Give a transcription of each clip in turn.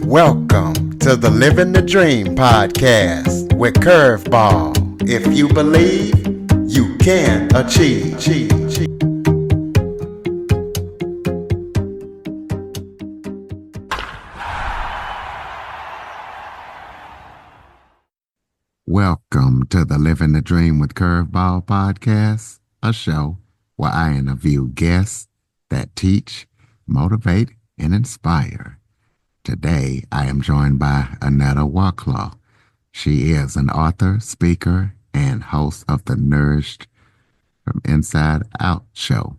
Welcome to the Living the Dream podcast with Curveball. If you believe, you can achieve. Welcome to the Living the Dream with Curveball podcast, a show where I interview guests that teach, motivate, and inspire. Today, I am joined by Aneta Waclaw. She is an author, speaker, and host of the Nourished from Inside Out show.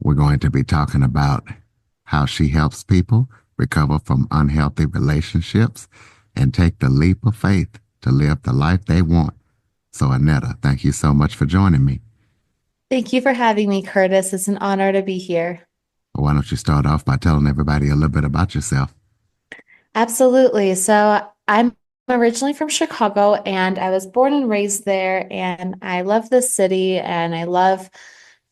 We're going to be talking about how she helps people recover from unhealthy relationships and take the leap of faith to live the life they want. So, Aneta, thank you so much for joining me. Thank you for having me, Curtis. It's an honor to be here. Why don't you start off by telling everybody a little bit about yourself? Absolutely. So I'm originally from Chicago and I was born and raised there, and I love the city and I love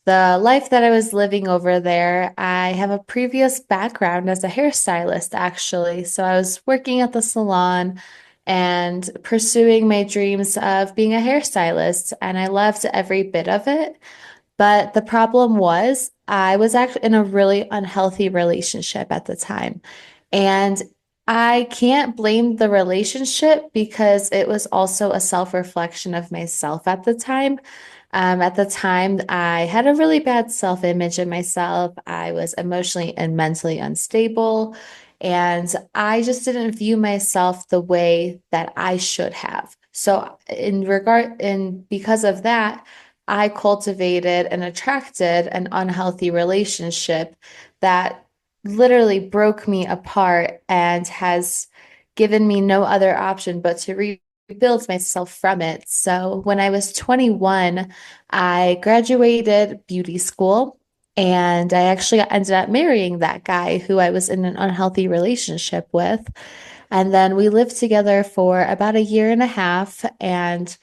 the life that I was living over there. I have a previous background as a hairstylist, actually. So I was working at the salon and pursuing my dreams of being a hairstylist, and I loved every bit of it. But the problem was, I was actually in a really unhealthy relationship at the time. And I can't blame the relationship because it was also a self-reflection of myself at the time. At the time, I had a really bad self-image of myself. I was emotionally and mentally unstable, and I just didn't view myself the way that I should have. So, because of that, I cultivated and attracted an unhealthy relationship that literally broke me apart and has given me no other option but to rebuild myself from it. So when I was 21, I graduated beauty school, and I actually ended up marrying that guy who I was in an unhealthy relationship with. And then we lived together for about a year and a half. And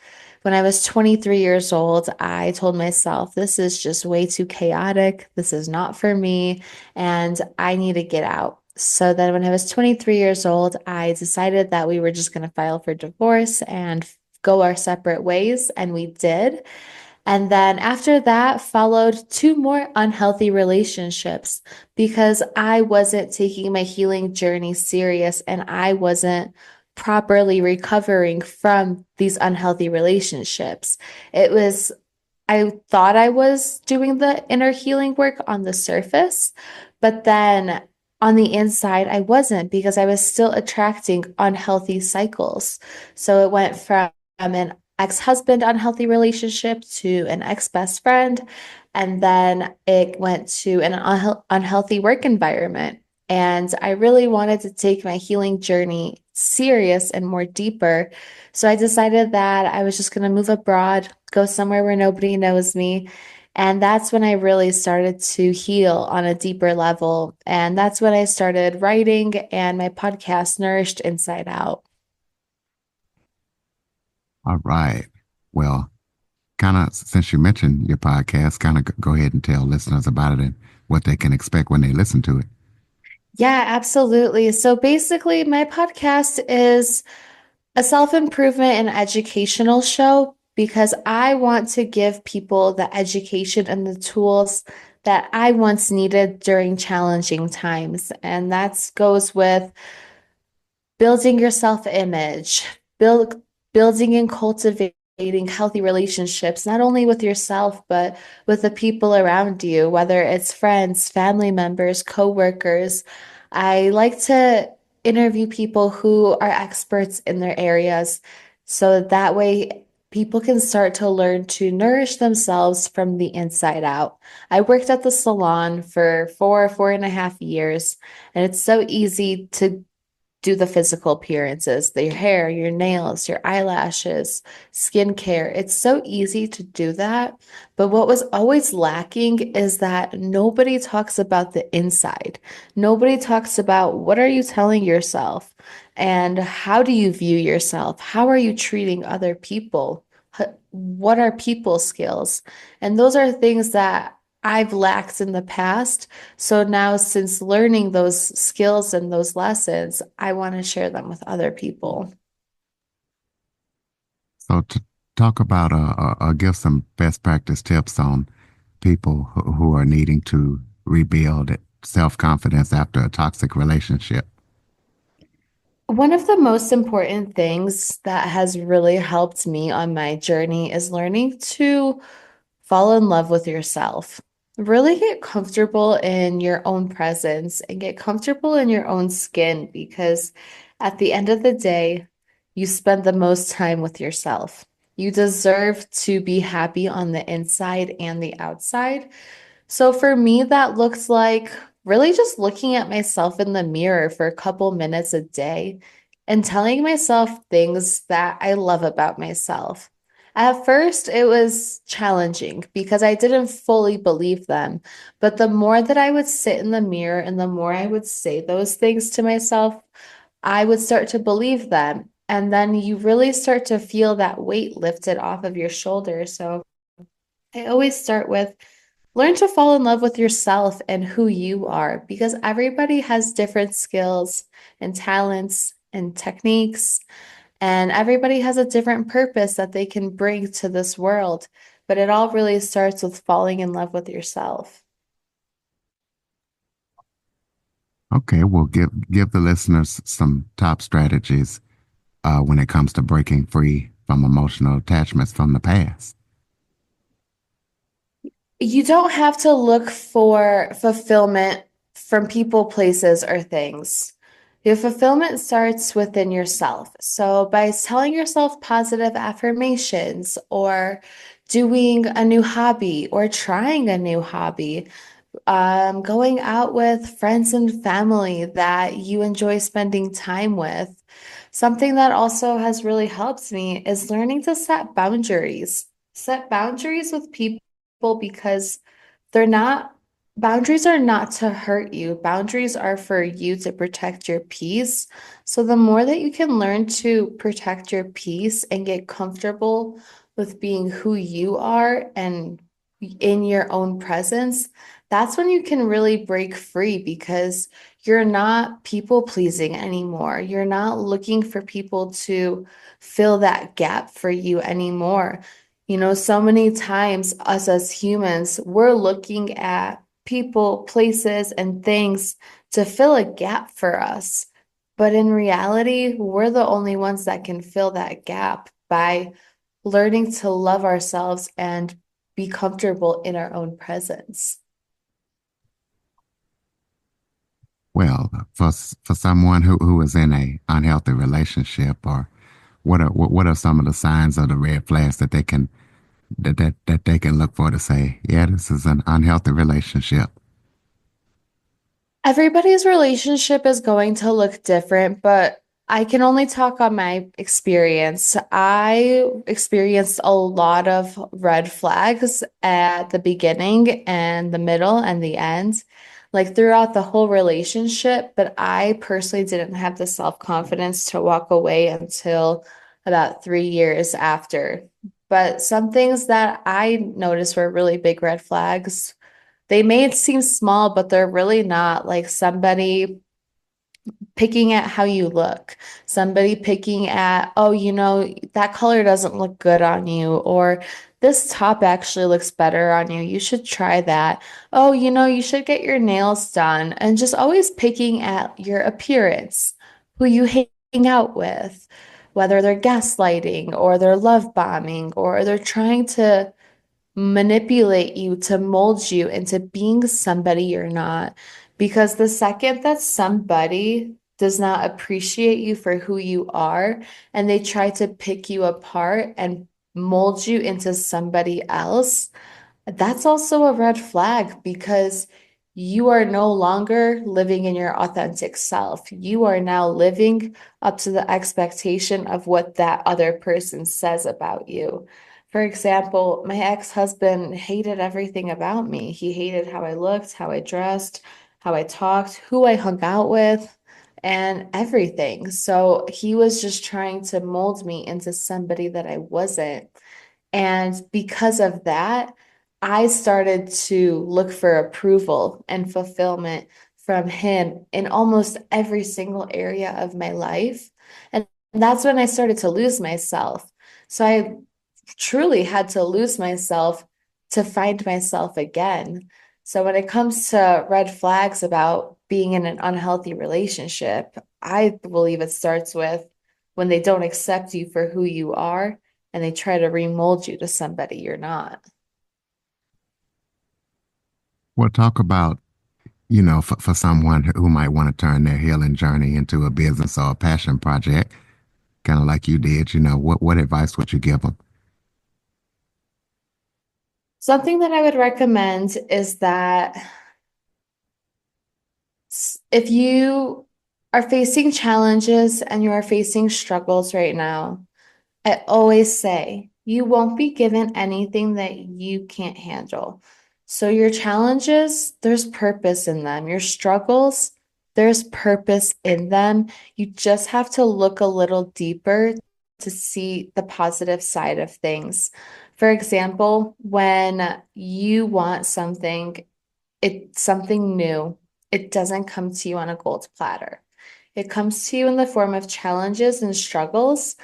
when I was 23 years old, I told myself, this is just way too chaotic. This is not for me, and I need to get out. So then when I was 23 years old, I decided that we were just going to file for divorce and go our separate ways, and we did. And then after that followed two more unhealthy relationships because I wasn't taking my healing journey serious and I wasn't properly recovering from these unhealthy relationships. I thought I was doing the inner healing work on the surface, but then on the inside, I wasn't, because I was still attracting unhealthy cycles. So it went from an ex-husband unhealthy relationship to an ex-best friend, and then it went to an unhealthy work environment. And I really wanted to take my healing journey serious and more deeper. So I decided that I was just going to move abroad, go somewhere where nobody knows me. And that's when I really started to heal on a deeper level. And that's when I started writing and my podcast, Nourished Inside Out. All right. Well, kind of, since you mentioned your podcast, kind of go ahead and tell listeners about it and what they can expect when they listen to it. Yeah, absolutely. So basically, my podcast is a self-improvement and educational show because I want to give people the education and the tools that I once needed during challenging times. And that goes with building your self-image, building and cultivating healthy relationships, not only with yourself, but with the people around you, whether it's friends, family members, coworkers. I like to interview people who are experts in their areas so that way people can start to learn to nourish themselves from the inside out. I worked at the salon for 4.5 years, and it's so easy to do the physical appearances, your hair, your nails, your eyelashes, skincare. It's so easy to do that. But what was always lacking is that nobody talks about the inside. Nobody talks about what are you telling yourself and how do you view yourself? How are you treating other people? What are people skills? And those are things that I've lacked in the past. So now, since learning those skills and those lessons, I want to share them with other people. So to talk about give some best practice tips on people who are needing to rebuild self-confidence after a toxic relationship. One of the most important things that has really helped me on my journey is learning to fall in love with yourself. Really get comfortable in your own presence and get comfortable in your own skin because at the end of the day, you spend the most time with yourself. You deserve to be happy on the inside and the outside. So for me, that looks like really just looking at myself in the mirror for a couple minutes a day and telling myself things that I love about myself. At first, it was challenging because I didn't fully believe them. But the more that I would sit in the mirror and the more I would say those things to myself, I would start to believe them. And then you really start to feel that weight lifted off of your shoulders. So I always start with learn to fall in love with yourself and who you are because everybody has different skills and talents and techniques, and everybody has a different purpose that they can bring to this world. But it all really starts with falling in love with yourself. Okay, well, give the listeners some top strategies when it comes to breaking free from emotional attachments from the past. You don't have to look for fulfillment from people, places, or things. Your fulfillment starts within yourself. So, by telling yourself positive affirmations, or doing a new hobby, or trying a new hobby, going out with friends and family that you enjoy spending time with. Something that also has really helped me is learning to set boundaries. Set boundaries with people because they're not, boundaries are not to hurt you. Boundaries are for you to protect your peace. So the more that you can learn to protect your peace and get comfortable with being who you are and in your own presence, that's when you can really break free because you're not people pleasing anymore. You're not looking for people to fill that gap for you anymore. You know, so many times, us as humans, we're looking at people, places, and things to fill a gap for us. But in reality, we're the only ones that can fill that gap by learning to love ourselves and be comfortable in our own presence. Well, for someone who is in a unhealthy relationship, or what are some of the signs or the red flags that they can that they can look for to say, yeah, this is an unhealthy relationship. Everybody's relationship is going to look different, but I can only talk on my experience. I experienced a lot of red flags at the beginning and the middle and the end, like throughout the whole relationship. But I personally didn't have the self-confidence to walk away until about 3 years after. But some things that I noticed were really big red flags, they may seem small, but they're really not. Like somebody picking at how you look, somebody picking at, oh, that color doesn't look good on you, or this top actually looks better on you. You should try that. Oh, you should get your nails done. And just always picking at your appearance, who you hang out with, whether they're gaslighting or they're love bombing or they're trying to manipulate you to mold you into being somebody you're not. Because the second that somebody does not appreciate you for who you are and they try to pick you apart and mold you into somebody else, that's also a red flag because you are no longer living in your authentic self. You are now living up to the expectation of what that other person says about you. For example, my ex-husband hated everything about me. He hated how I looked, how I dressed, how I talked, who I hung out with, and everything. So he was just trying to mold me into somebody that I wasn't. And because of that, I started to look for approval and fulfillment from him in almost every single area of my life. And that's when I started to lose myself. So I truly had to lose myself to find myself again. So when it comes to red flags about being in an unhealthy relationship, I believe it starts with when they don't accept you for who you are and they try to remold you to somebody you're not. We'll talk about, for someone who might want to turn their healing journey into a business or a passion project, kind of like you did, what advice would you give them? Something that I would recommend is that if you are facing challenges and you are facing struggles right now, I always say you won't be given anything that you can't handle. So, your challenges, there's purpose in them. Your struggles, there's purpose in them. You just have to look a little deeper to see the positive side of things. For example, when you want something, it's something new, it doesn't come to you on a gold platter. It comes to you in the form of challenges and struggles.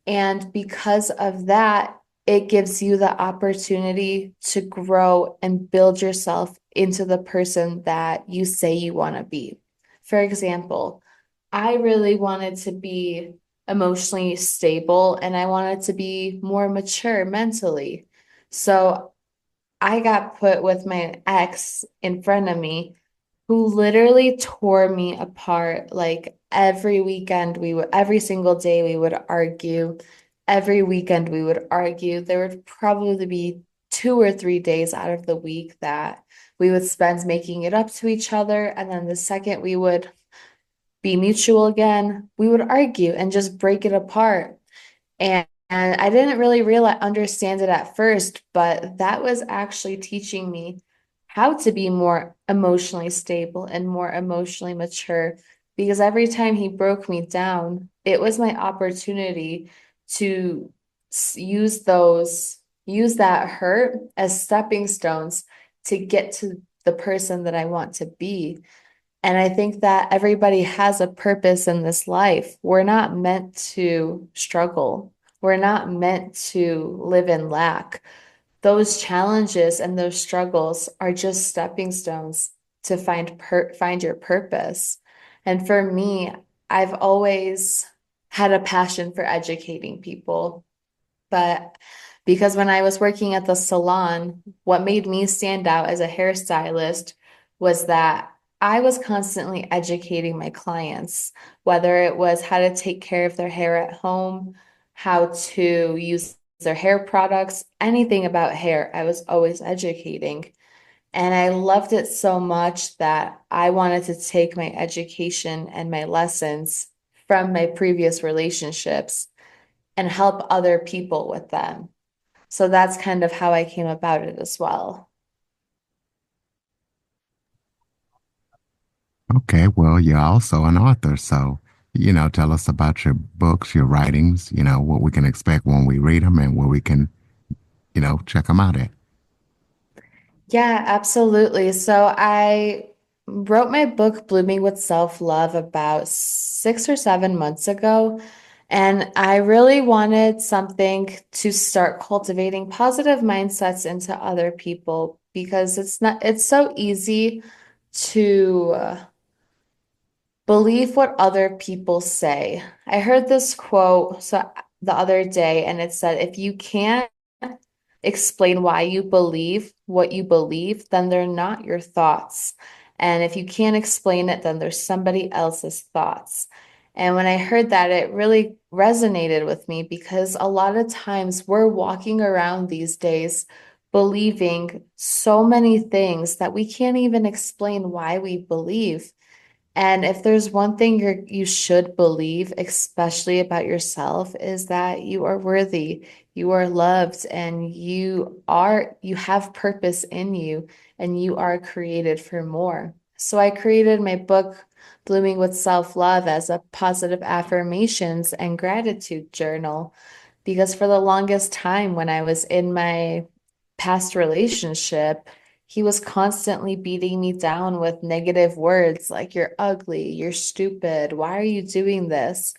And because of that, it gives you the opportunity to grow and build yourself into the person that you say you want to be. For example, I really wanted to be emotionally stable and I wanted to be more mature mentally. So I got put with my ex in front of me who literally tore me apart. Like every weekend, every single day, we would argue. Every weekend, we would argue. There would probably be 2 or 3 days out of the week that we would spend making it up to each other. And then the second we would be mutual again, we would argue and just break it apart. And I didn't really realize understand it at first, but that was actually teaching me how to be more emotionally stable and more emotionally mature. Because every time he broke me down, it was my opportunity to use that hurt as stepping stones to get to the person that I want to be. And I think that everybody has a purpose in this life. We're not meant to struggle. We're not meant to live in lack. Those challenges and those struggles are just stepping stones to find your purpose. And for me, I've always had a passion for educating people. But because when I was working at the salon, what made me stand out as a hairstylist was that I was constantly educating my clients, whether it was how to take care of their hair at home, how to use their hair products, anything about hair, I was always educating. And I loved it so much that I wanted to take my education and my lessons from my previous relationships and help other people with them. So that's kind of how I came about it as well. Okay, well, you're also an author, so, tell us about your books, your writings, what we can expect when we read them and where we can, check them out at. Yeah, absolutely. So I wrote my book, Blooming with Self-Love, about 6 or 7 months ago. And I really wanted something to start cultivating positive mindsets into other people because it's so easy to believe what other people say. I heard this quote the other day, and it said, if you can't explain why you believe what you believe, then they're not your thoughts. And if you can't explain it, then there's somebody else's thoughts. And when I heard that, it really resonated with me because a lot of times we're walking around these days believing so many things that we can't even explain why we believe. And if there's one thing you should believe, especially about yourself, is that you are worthy, you are loved, and you have purpose in you, and you are created for more. So I created my book, Blooming with Self-Love, as a positive affirmations and gratitude journal, because for the longest time when I was in my past relationship, he was constantly beating me down with negative words like, you're ugly, you're stupid, why are you doing this?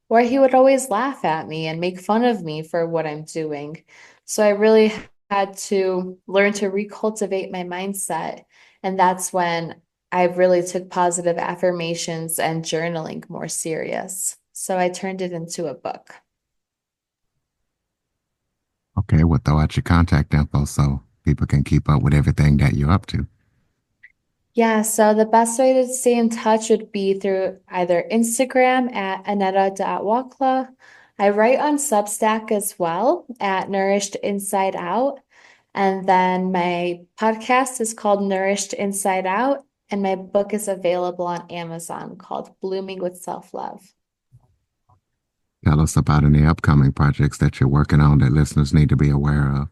Or he would always laugh at me and make fun of me for what I'm doing. So I really had to learn to recultivate my mindset. And that's when I really took positive affirmations and journaling more serious. So I turned it into a book. Okay, we'll throw out your contact info so people can keep up with everything that you're up to. Yeah, so the best way to stay in touch would be through either Instagram at Aneta.Waclaw. I write on Substack as well at Nourished Inside Out. And then my podcast is called Nourished Inside Out. And my book is available on Amazon called Blooming with Self-Love. Tell us about any upcoming projects that you're working on that listeners need to be aware of.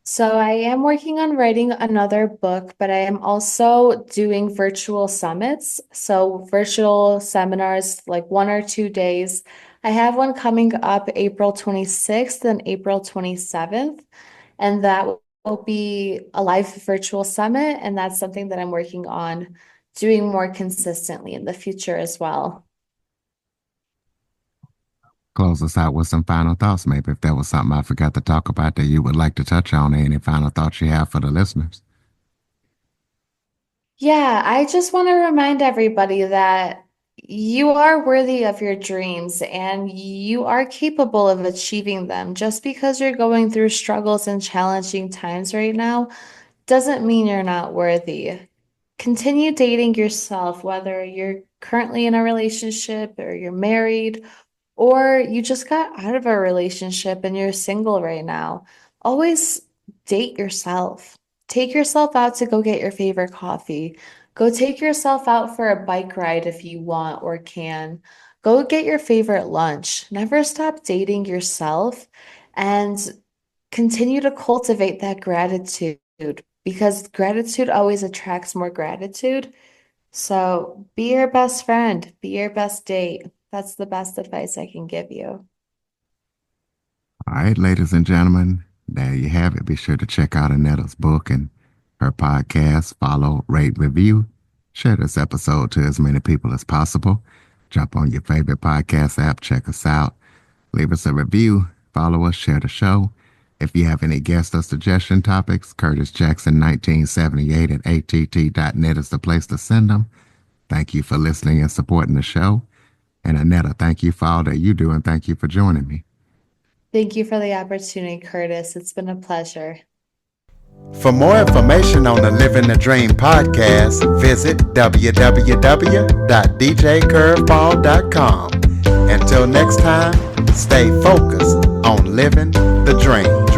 So I am working on writing another book, but I am also doing virtual summits. So virtual seminars, like 1 or 2 days. I have one coming up April 26th and April 27th, and that will be a live virtual summit. And that's something that I'm working on doing more consistently in the future as well. Close us out with some final thoughts, maybe if there was something I forgot to talk about that you would like to touch on, any final thoughts you have for the listeners. Yeah, I just want to remind everybody that you are worthy of your dreams and you are capable of achieving them. Just because you're going through struggles and challenging times right now doesn't mean you're not worthy. Continue dating yourself, whether you're currently in a relationship or you're married or you just got out of a relationship and you're single right now. Always date yourself. Take yourself out to go get your favorite coffee. Go take yourself out for a bike ride if you want or can. Go get your favorite lunch. Never stop dating yourself and continue to cultivate that gratitude because gratitude always attracts more gratitude. So be your best friend, be your best date. That's the best advice I can give you. All right, ladies and gentlemen, there you have it. Be sure to check out Aneta's book and her podcast. Follow, rate, review. Share this episode to as many people as possible. Jump on your favorite podcast app. Check us out. Leave us a review. Follow us. Share the show. If you have any guest or suggestion topics, Curtis Jackson 1978 at att.net is the place to send them. Thank you for listening and supporting the show. And Aneta, thank you for all that you do, and thank you for joining me. Thank you for the opportunity, Curtis. It's been a pleasure. For more information on the Living the Dream podcast, visit www.djcurveball.com. Until next time, stay focused on living the dream.